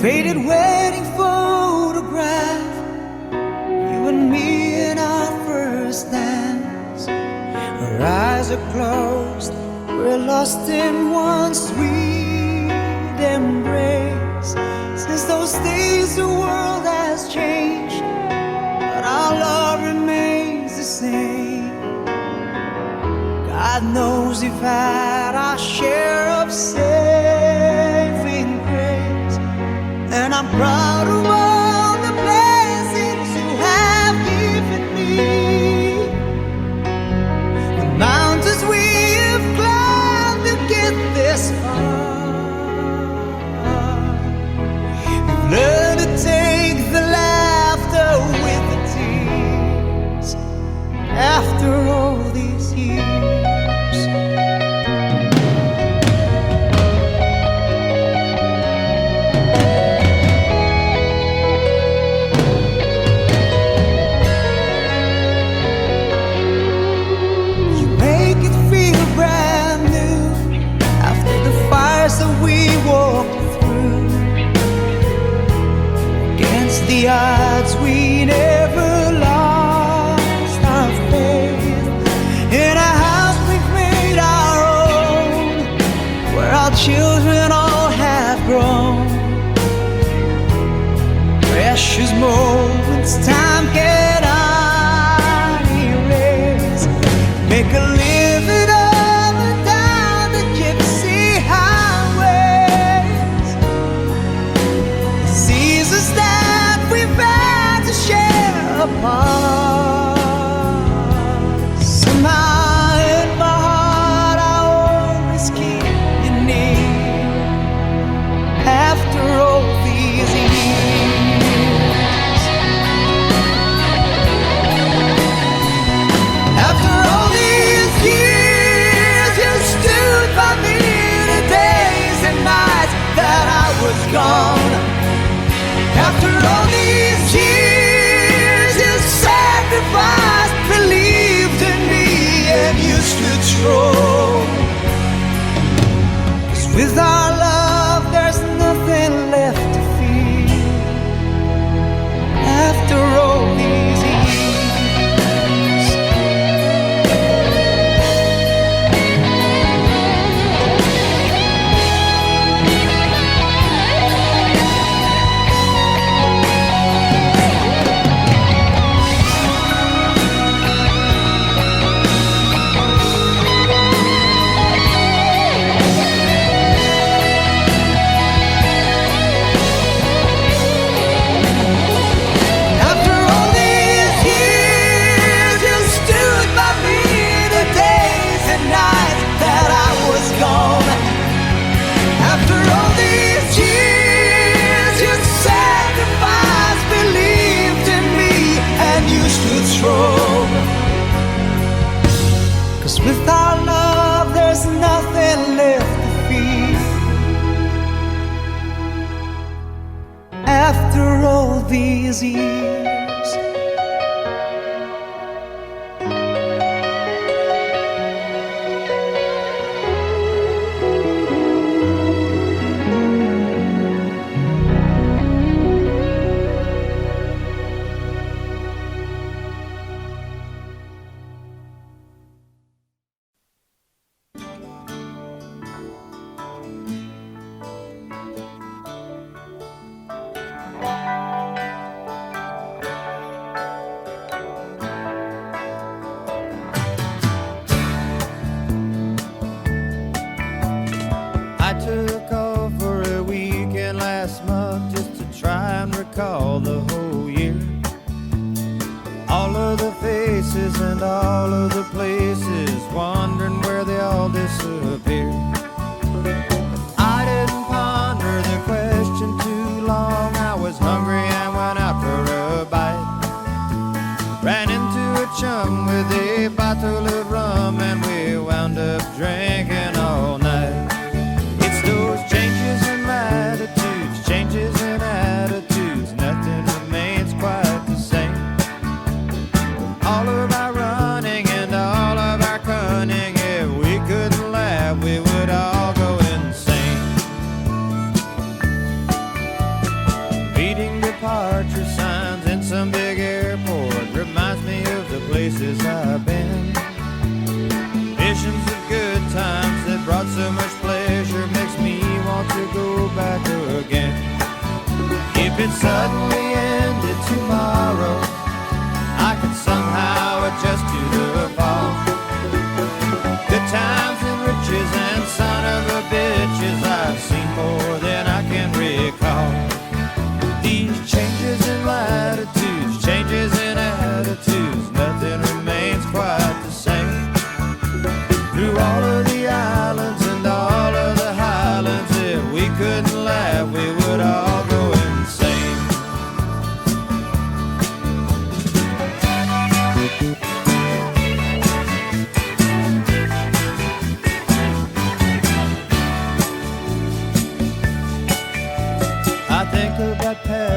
faded wedding photograph, you and me in our first dance. Our eyes are closed, we're lost in one sweet embrace. Since those days the world has changed, but our love remains the same. God knows we've had our share of saving grace, and I'm proud of all the blessings you have given me. The mountains we have climbed to get this far, we've learned to take the laughter with the tears after all these years. That we walked through, against the odds we never lost our faith. In a house we've made our own, where our children all have grown. Precious moments time cannot erase. Make a living of it down the gypsy highways. Seasons that we've had to share apart. Somehow in my heart I always keep you near. After all these years, after all these years, you stood by me the days and nights that I was gone. After all these years, you sacrificed, believed in me, and you stood strong. 'Cause with our love, there's nothing left to fear. After all these years. Cause with our love there's nothing left to fear. After all these years. I took off for a weekend last month just to try and recall the whole year. All of the faces and all of the places, wondering where they all disappeared. I didn't ponder the question too long. I was hungry and went out for a bite. Ran into a chum with a bottle of rum and we wound up drinking all night. Those changes in latitudes, changes in attitudes, nothing remains quite the same. All of our running and all places I've been. Visions of good times that brought so much pleasure makes me want to go back again. If it suddenly ended tomorrow, I could somehow adjust to the fall. Good times and riches and son of a bitches, I've seen more than I can recall. These changes in latitudes, changes in attitudes, nothing remains quite the same. Through all of the islands and all of the highlands, if we couldn't laugh, we would all go insane. I think about past